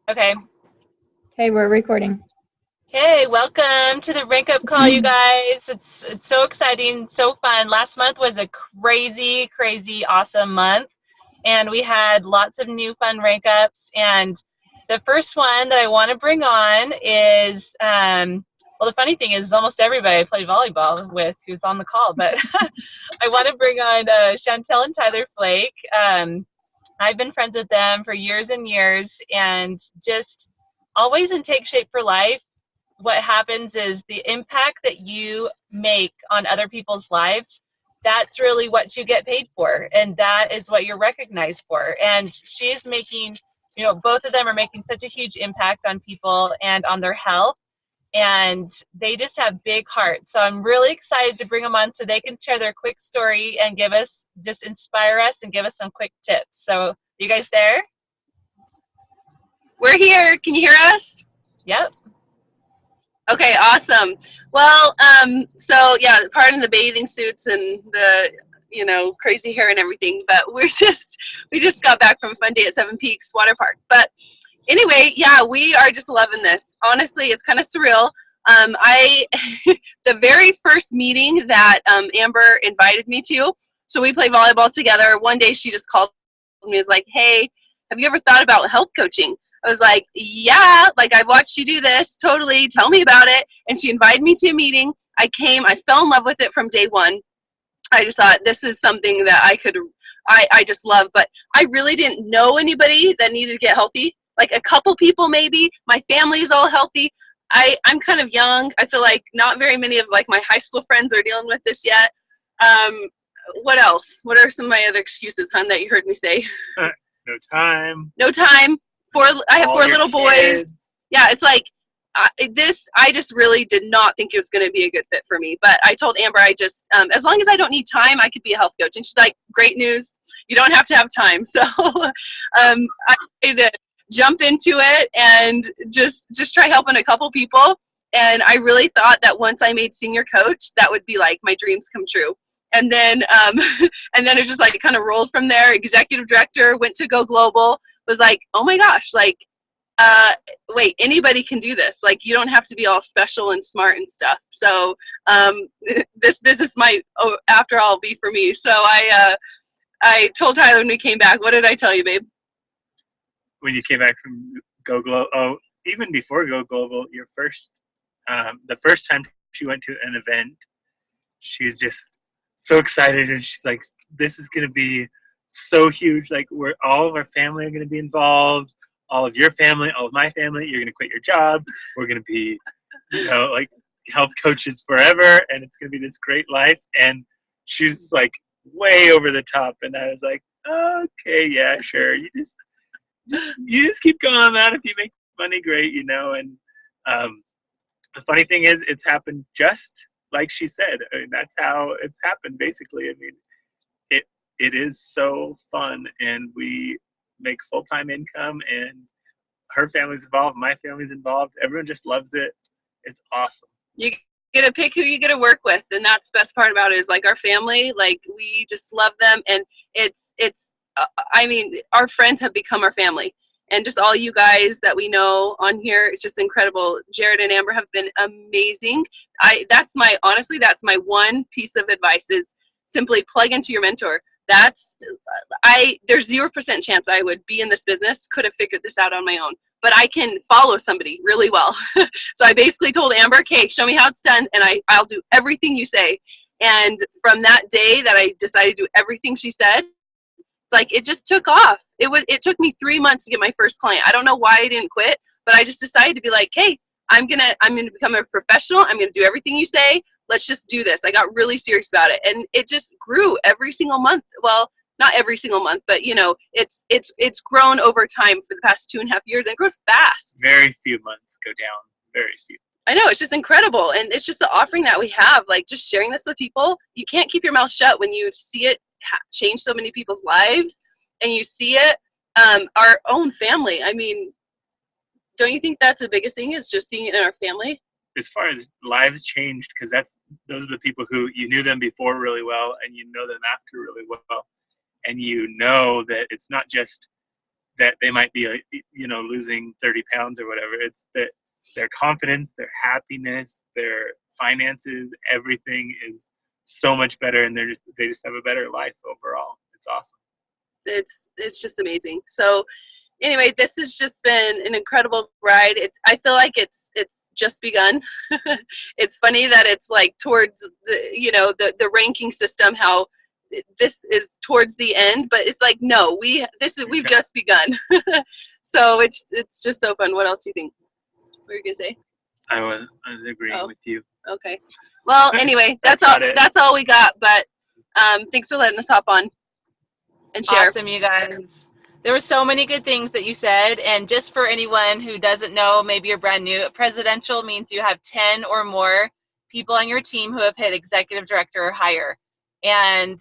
Okay. Okay, we're recording. Hey, welcome to the Rank Up Call, you guys. It's so exciting, so fun. Last month was a crazy, crazy, awesome month, and we had lots of new fun rank ups. And the first one that I want to bring on is, well, the funny thing is almost everybody I played volleyball with who's on the call, but I want to bring on Chantel and Tyler Flake. I've been friends with them for years and years, and just always in Take Shape for Life, what happens is the impact that you make on other people's lives, that's really what you get paid for, and that is what you're recognized for. And she's making, both of them are making such a huge impact on people and on their health, and they just have big hearts. So I'm really excited to bring them on so they can share their quick story and give us, just inspire us and give us some quick tips. So you guys there? We're here. Can you hear us? Yep. Okay, awesome. Well, so yeah, pardon the bathing suits and the crazy hair and everything, but we just got back from a fun day at Seven Peaks Water Park. But anyway, yeah, we are just loving this. Honestly, it's kind of surreal. I the very first meeting that Amber invited me to, so we play volleyball together. One day she just called me, was like, "Hey, have you ever thought about health coaching?" I was like, "Yeah, like I've watched you do this. Totally, tell me about it." And she invited me to a meeting. I came. I fell in love with it from day one. I just thought this is something that I just love. But I really didn't know anybody that needed to get healthy. Like a couple people maybe. My family's all healthy. I'm kind of young. I feel like not very many of like my high school friends are dealing with this yet. Um, what else? What are some of my other excuses, hun, that you heard me say? No time. No time. I have All four your little boys. kids. Yeah, it's like I just really did not think it was going to be a good fit for me. But I told Amber, I just as long as I don't need time, I could be a health coach. And she's like, "Great news, you don't have to have time." So I had to jump into it and just try helping a couple people. And I really thought that once I made senior coach, that would be like my dreams come true. And then and then it just like kind of rolled from there. Executive director, went to Go Global, was like, "Oh my gosh, like uh, wait, anybody can do this. Like, you don't have to be all special and smart and stuff." So this business might, after all, be for me. So I told Tyler when we came back. What did I tell you, babe? When you came back from Go Global, even before Go Global, the first time she went to an event, she was just so excited, and she's like, "This is going to be so huge. Like, we're all of our family are going to be involved. All of your family, all of my family. You're going to quit your job. We're going to be, like health coaches forever, and it's going to be this great life." And she's like way over the top, and I was like, "Okay, yeah, sure. You just keep going on that. If you make money, great, And um, the funny thing is, it's happened just like she said. I mean, that's how it's happened, basically. I mean, it it is so fun, and we make full time income, and her family's involved, my family's involved. Everyone just loves it. It's awesome. You get to pick who you get to work with, and that's the best part about it. Is like our family, like we just love them, and it's. I mean, our friends have become our family, and just all you guys that we know on here, it's just incredible. Jared and Amber have been amazing. That's my one piece of advice is simply plug into your mentor. There's 0% chance I would be in this business, could have figured this out on my own, but I can follow somebody really well. So I basically told Amber, "Okay, show me how it's done, and I'll do everything you say." And from that day that I decided to do everything she said, it's like it just took off. It took me 3 months to get my first client. I don't know why I didn't quit, but I just decided to be like, "Hey, I'm gonna become a professional. I'm gonna do everything you say. Let's just do this." I got really serious about it, and it just grew every single month. Well, not every single month, but it's grown over time for the past 2.5 years, and it grows fast. Very few months go down. Very few. I know, it's just incredible, and it's just the offering that we have, like just sharing this with people. You can't keep your mouth shut when you see it change so many people's lives, and you see it. Our own family. I mean, don't you think that's the biggest thing? Is just seeing it in our family? As far as lives changed, because those are the people who you knew them before really well, and you know them after really well, and you know that it's not just that they might be, losing 30 pounds or whatever. It's that their confidence, their happiness, their finances, everything is so much better, and they just have a better life overall. It's awesome. It's just amazing. So anyway, this has just been an incredible ride. I feel like it's just begun. It's funny that it's like towards the ranking system, how this is towards the end, but it's like, no, we've just begun. So it's just so fun. What else do you think? What were you gonna say? I was agreeing with you. Okay. Well, anyway, that's all we got. But thanks for letting us hop on and share. Awesome, you guys. There were so many good things that you said, and just for anyone who doesn't know, maybe you're brand new, presidential means you have 10 or more people on your team who have hit executive director or higher. And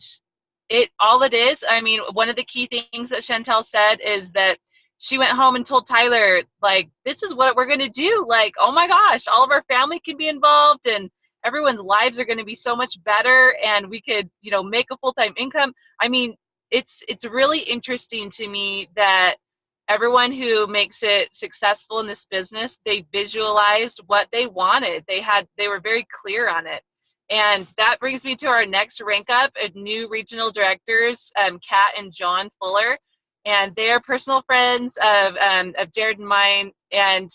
all it is, I mean, one of the key things that Chantel said is that she went home and told Tyler, like, this is what we're going to do. Like, oh my gosh, all of our family can be involved, and everyone's lives are going to be so much better, and we could, make a full-time income. I mean, it's really interesting to me that everyone who makes it successful in this business, they visualized what they wanted. They were very clear on it. And that brings me to our next rank up, new regional directors, Kat and John Fuller. And they are personal friends of Jared and mine, and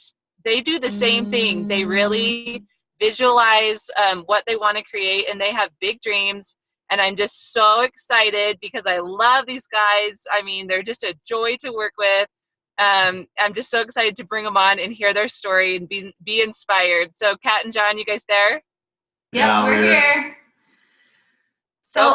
they do the same thing. They really visualize what they want to create, and they have big dreams. And I'm just so excited because I love these guys. I mean, they're just a joy to work with. I'm just so excited to bring them on and hear their story and be inspired. So, Kat and John, you guys there? Yep, we're here. So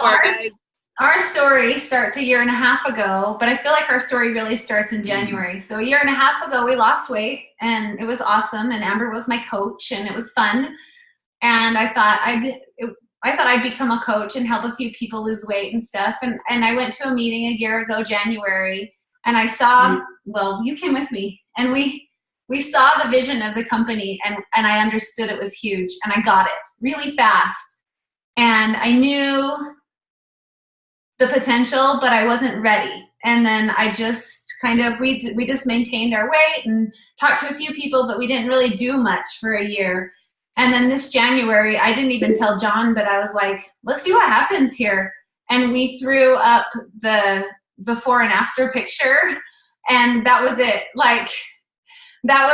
our story starts a year and a half ago, but I feel like our story really starts in January. So a year and a half ago, we lost weight, and it was awesome. And Amber was my coach, and it was fun. And I thought I'd become a coach and help a few people lose weight and stuff. And I went to a meeting a year ago, January, and I saw, well, you came with me, and we saw the vision of the company, and I understood it was huge, and I got it really fast. And I knew the potential, but I wasn't ready. And then I just we just maintained our weight and talked to a few people, but we didn't really do much for a year. And then this January, I didn't even tell John, but I was like, let's see what happens here. And we threw up the before and after picture, and that was it. Like, that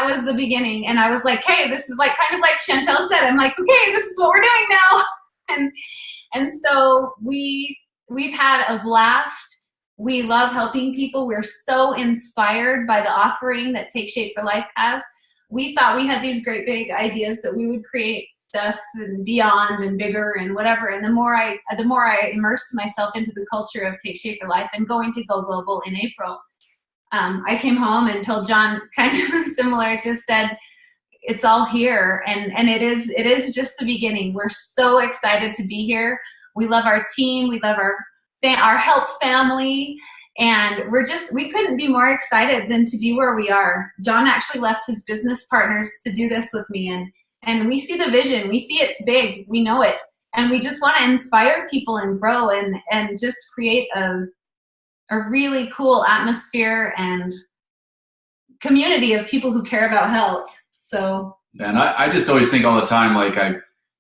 was the beginning. And I was like, hey, this is like kind of like Chantel said. I'm like, okay, this is what we're doing now. And so we've had a blast. We love helping people. We're so inspired by the offering that Take Shape for Life has. We thought we had these great big ideas that we would create stuff and beyond and bigger and whatever. And the more I immersed myself into the culture of Take Shape for Life and going to Go Global in April, I came home and told John kind of similar, just said, it's all here. And it is just the beginning. We're so excited to be here. We love our team. We love our help family. And we couldn't be more excited than to be where we are. John actually left his business partners to do this with me. And we see the vision. We see it's big. We know it. And we just want to inspire people and grow and just create a really cool atmosphere and community of people who care about health. So. And I just always think all the time, like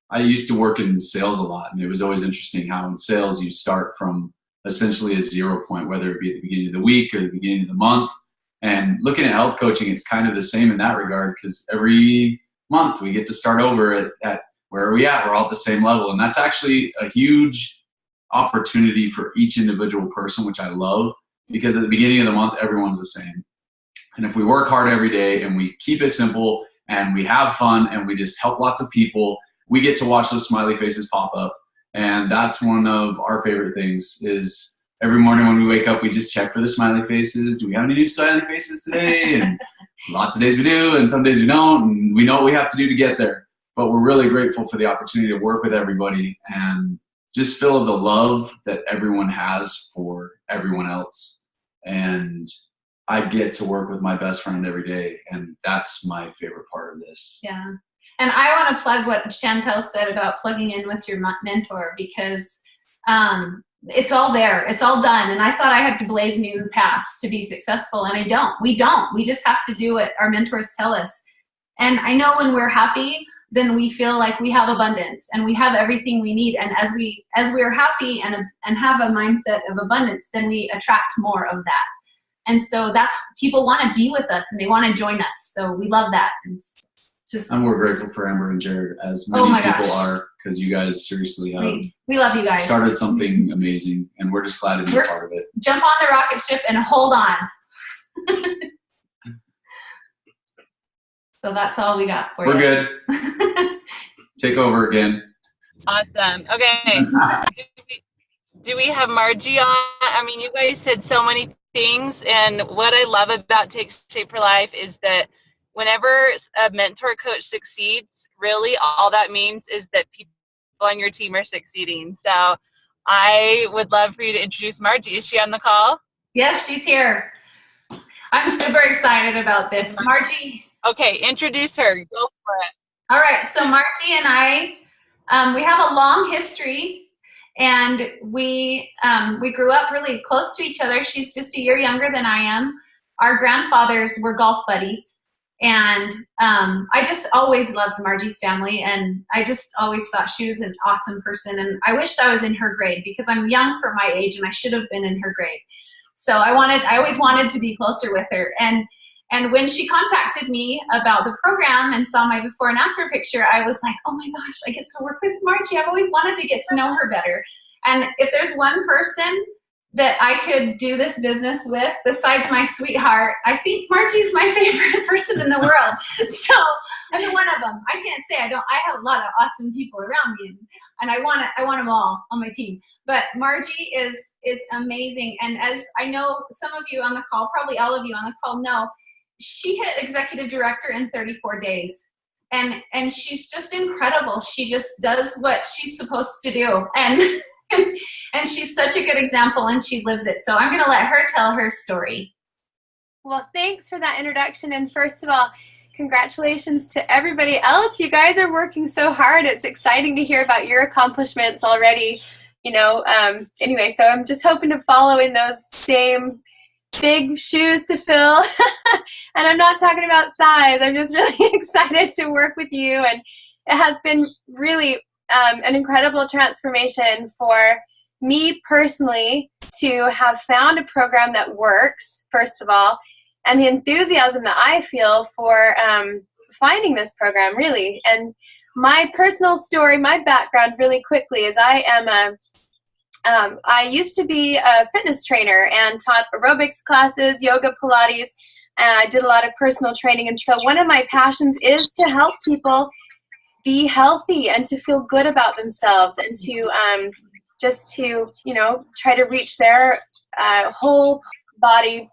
I used to work in sales a lot, and it was always interesting how in sales you start from essentially a 0 point, whether it be at the beginning of the week or the beginning of the month. And looking at health coaching, it's kind of the same in that regard, because every month we get to start over at where are we at? We're all at the same level. And that's actually a huge opportunity for each individual person, which I love, because at the beginning of the month, everyone's the same. And if we work hard every day and we keep it simple and we have fun and we just help lots of people, we get to watch those smiley faces pop up. And that's one of our favorite things is every morning when we wake up, we just check for the smiley faces. Do we have any new smiley faces today? And lots of days we do, and some days we don't. And we know what we have to do to get there. But we're really grateful for the opportunity to work with everybody and just feel the love that everyone has for everyone else. And I get to work with my best friend every day. And that's my favorite part of this. Yeah. And I want to plug what Chantel said about plugging in with your mentor, because it's all there. It's all done. And I thought I had to blaze new paths to be successful, and I don't. We don't. We just have to do what our mentors tell us. And I know when we're happy, then we feel like we have abundance and we have everything we need. And as we're happy and have a mindset of abundance, then we attract more of that. And so that's, people want to be with us and they want to join us. So we love that. And I'm more grateful for Amber and Jared, as many people are, because you guys seriously we love you guys. Started something amazing, and we're just glad to be a part of it. Jump on the rocket ship and hold on. So that's all we got for you. We're good. Take over again. Awesome. Okay. Do we have Margie on? I mean, you guys said so many things, and what I love about Take Shape for Life is that whenever a mentor coach succeeds, really all that means is that people on your team are succeeding. So I would love for you to introduce Margie. Is she on the call? Yes, she's here. I'm super excited about this. Margie. Okay, introduce her. Go for it. All right, so Margie and I, we have a long history, and we grew up really close to each other. She's just a year younger than I am. Our grandfathers were golf buddies, and I just always loved Margie's family, and I just always thought she was an awesome person, and I wished I was in her grade because I'm young for my age, and I should have been in her grade. So I always wanted to be closer with her. And when she contacted me about the program and saw my before and after picture, I was like, oh my gosh, I get to work with Margie. I've always wanted to get to know her better. And if there's one person that I could do this business with besides my sweetheart, I think Margie's my favorite person in the world. So I'm one of them. I can't say I don't. I have a lot of awesome people around me, and I want them all on my team. But Margie is amazing. And as I know some of you on the call, probably all of you on the call know, she hit executive director in 34 days. And she's just incredible. She just does what she's supposed to do. And and she's such a good example, and she lives it. So I'm going to let her tell her story. Well, thanks for that introduction. And first of all, congratulations to everybody else. You guys are working so hard. It's exciting to hear about your accomplishments already. Anyway, so I'm just hoping to follow in those same big shoes to fill. And I'm not talking about size. I'm just really excited to work with you. And it has been really an incredible transformation for me personally to have found a program that works, first of all, and the enthusiasm that I feel for finding this program, really. And my personal story, my background really quickly is I used to be a fitness trainer and taught aerobics classes, yoga, Pilates, and I did a lot of personal training. And so one of my passions is to help people be healthy and to feel good about themselves, and to just to, try to reach their whole body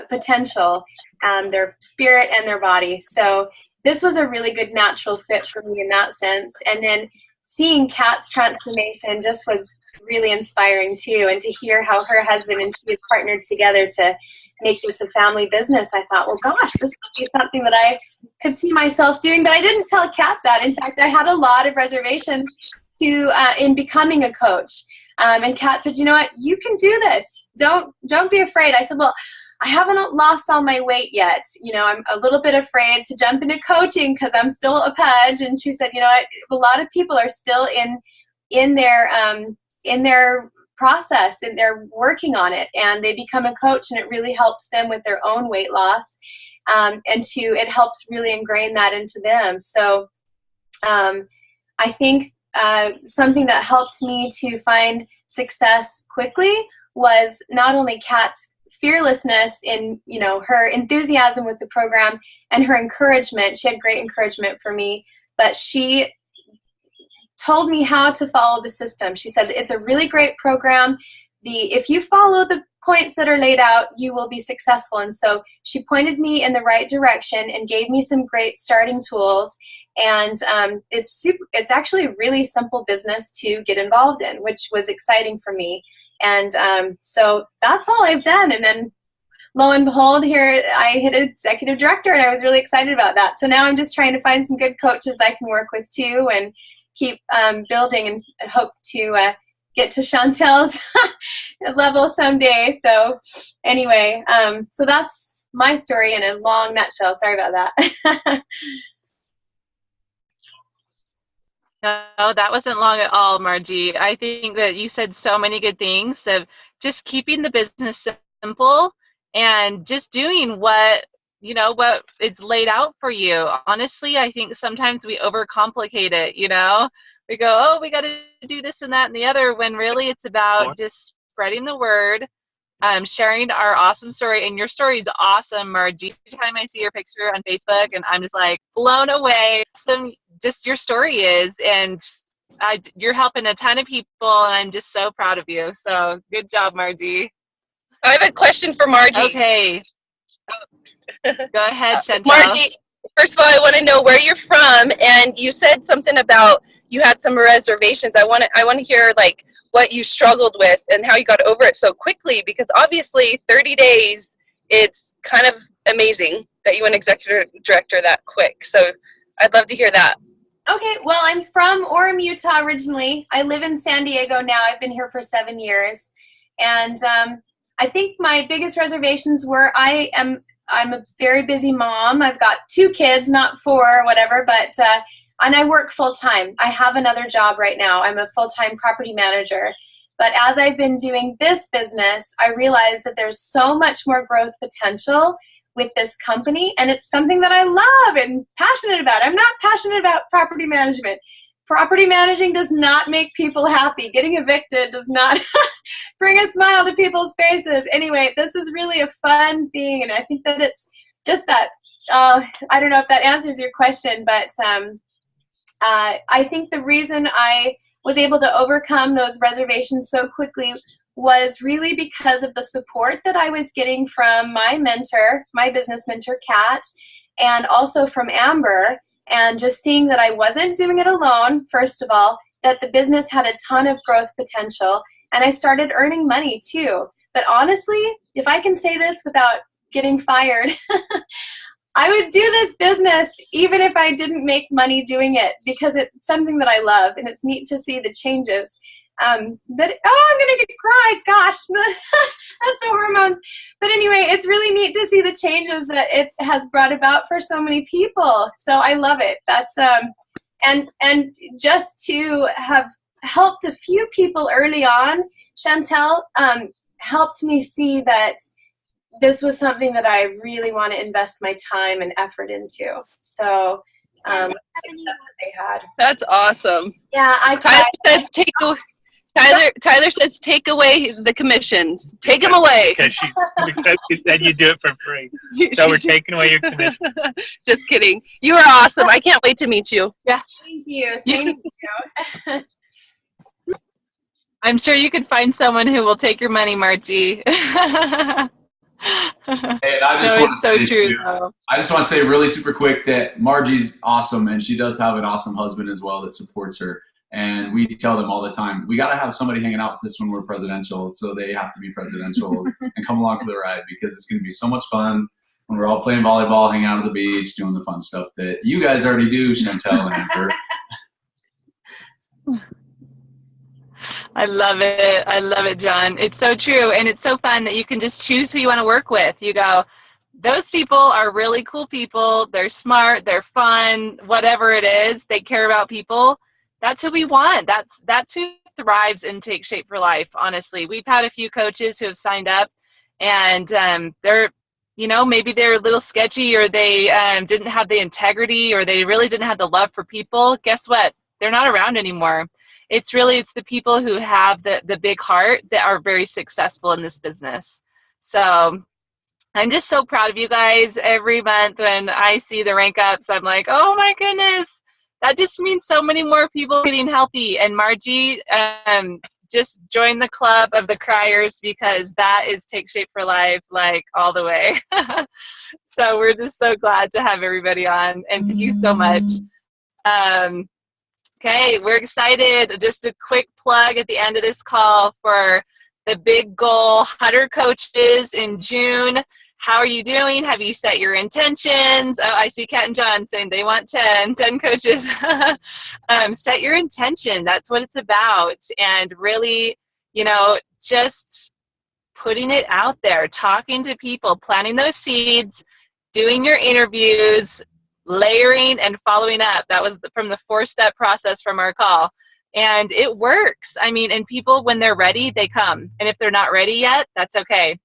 potential, their spirit and their body. So this was a really good natural fit for me in that sense. And then seeing Kat's transformation just was really inspiring too, and to hear how her husband and she had partnered together to make this a family business. I thought, well, gosh, this could be something that I could see myself doing. But I didn't tell Kat that. In fact, I had a lot of reservations in becoming a coach. And Kat said, you know what, you can do this. Don't be afraid. I said, well, I haven't lost all my weight yet. I'm a little bit afraid to jump into coaching because I'm still a pudge. And she said, a lot of people are still in their process, and they're working on it, and they become a coach, and it really helps them with their own weight loss, and it helps really ingrain that into them. So I think something that helped me to find success quickly was not only Kat's fearlessness in her enthusiasm with the program and her encouragement. She had great encouragement for me, but she told me how to follow the system. She said, it's a really great program. If you follow the points that are laid out, you will be successful. And so she pointed me in the right direction and gave me some great starting tools. And it's actually a really simple business to get involved in, which was exciting for me. And so that's all I've done. And then lo and behold, here I hit executive director, and I was really excited about that. So now I'm just trying to find some good coaches I can work with too, and keep building, and hope to get to Chantel's level someday. So anyway, so that's my story in a long nutshell. Sorry about that. No, that wasn't long at all, Margie. I think that you said so many good things of just keeping the business simple and just doing what is laid out for you. Honestly, I think sometimes we overcomplicate it, We go, oh, we got to do this and that and the other, when really it's about just spreading the word, sharing our awesome story. And your story is awesome, Margie. Every time I see your picture on Facebook, and I'm just like blown away. Just your story is, and you're helping a ton of people, and I'm just so proud of you. So good job, Margie. I have a question for Margie. Okay. Go ahead, Chantel. Margie, first of all, I want to know where you're from, and you said something about you had some reservations. I want to hear like what you struggled with and how you got over it so quickly, because obviously 30 days, it's kind of amazing that you went executive director that quick. So I'd love to hear that. Okay, well, I'm from Orem, Utah originally. I live in San Diego now. I've been here for 7 years. And I think my biggest reservations were I'm a very busy mom. I've got 2 kids, not 4 or whatever, but and I work full-time. I have another job right now. I'm a full-time property manager. But as I've been doing this business, I realized that there's so much more growth potential with this company, and it's something that I love and passionate about. I'm not passionate about property management. Property managing does not make people happy. Getting evicted does not bring a smile to people's faces. Anyway, this is really a fun thing, and I think that it's just that, I don't know if that answers your question, but I think the reason I was able to overcome those reservations so quickly was really because of the support that I was getting from my mentor, my business mentor, Kat, and also from Amber, and just seeing that I wasn't doing it alone, first of all, that the business had a ton of growth potential, and I started earning money too. But honestly, if I can say this without getting fired, I would do this business even if I didn't make money doing it, because it's something that I love, and it's neat to see the changes. I'm gonna cry. Gosh, that's the hormones. But anyway, it's really neat to see the changes that it has brought about for so many people. So I love it. That's and just to have helped a few people early on, Chantel helped me see that this was something that I really want to invest my time and effort into. So success that they had. That's awesome. Yeah, Tyler says take away the commissions. Take them away. Because you said you do it for free. So we're taking away your commission. Just kidding. You are awesome. I can't wait to meet you. Yeah. Thank you. Same to you. I'm sure you could find someone who will take your money, Margie. Hey, and I just want to say really super quick that Margie's awesome, and she does have an awesome husband as well that supports her. And we tell them all the time, we got to have somebody hanging out with us when we're presidential, so they have to be presidential and come along for the ride, because it's going to be so much fun when we're all playing volleyball, hanging out at the beach, doing the fun stuff that you guys already do, Chantel and Amber. I love it. I love it, John. It's so true. And it's so fun that you can just choose who you want to work with. You go, those people are really cool people. They're smart. They're fun. Whatever it is, they care about people. That's who we want. That's who thrives in Take Shape for Life, honestly. We've had a few coaches who have signed up, and they're, maybe they're a little sketchy, or they didn't have the integrity, or they really didn't have the love for people. Guess what? They're not around anymore. It's the people who have the big heart that are very successful in this business. So I'm just so proud of you guys. Every month when I see the rank ups, I'm like, oh my goodness, that just means so many more people getting healthy. And Margie, just join the club of the criers, because that is Take Shape for Life, like all the way. So we're just so glad to have everybody on, and thank you so much. Okay, we're excited. Just a quick plug at the end of this call for the Big Goal 100 Coaches in June. how are you doing? Have you set your intentions? Oh, I see Kat and John saying they want 10 coaches. Set your intention. That's what it's about. And really, you know, just putting it out there, talking to people, planting those seeds, doing your interviews, layering and following up. That was from the 4-step process from our call. And it works. I mean, and people, when they're ready, they come. And if they're not ready yet, that's okay.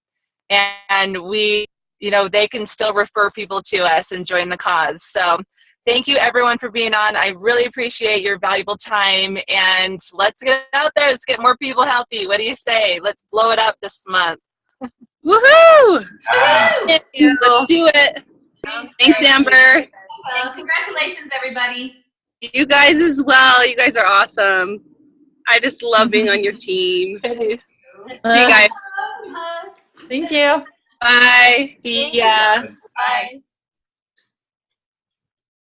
And we, you know, they can still refer people to us and join the cause. So thank you everyone for being on. I really appreciate your valuable time, and let's get out there. Let's get more people healthy. What do you say? Let's blow it up this month. Woohoo! Yeah. Let's do it. Thanks, Amber. So congratulations, everybody. You guys as well. You guys are awesome. I just love being on your team. See you guys. Thank you. Bye. See ya. Bye.